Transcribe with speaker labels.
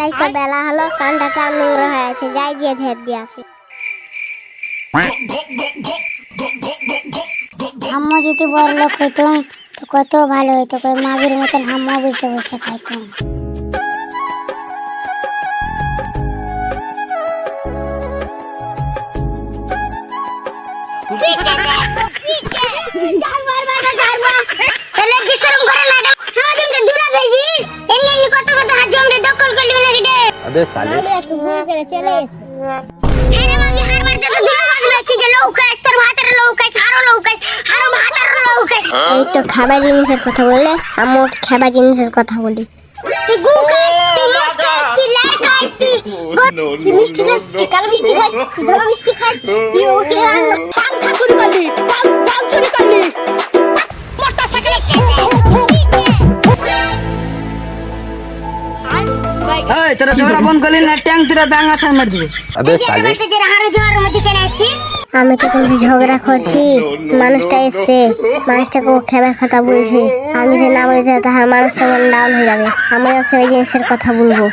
Speaker 1: যাই তো বেলা হলো, কানটা টান নোংরা হয়ে আছে, যাই গিয়ে ধের দিয়ে আসি। আম্মু যদি বড় লোক হইতাম তো কত ভালো হইতো, মাগের মতন আম্মু বসে বসে খাইতাম।
Speaker 2: अबे साले
Speaker 1: এই তো খাবার জিনিসের কথা বললে, আম্মু খাবার জিনিসের কথা বলি।
Speaker 3: এই তোরা ঝগড়া বন্ধ করলি না, ট্যাং তোরা ব্যাঙা ছাড় মার দিবে।
Speaker 2: अबे साले
Speaker 1: আমি তো কিন্তু ঝগড়া করছি, মানুষটা এসছে, মানুষটাকে ও খেবার কথা বলছে, আমি যে না বলছি তাহার মানুষ সঙ্গে ডাউন হয়ে যাবে, আমিও খেয়ে জিনিসের কথা বলবো।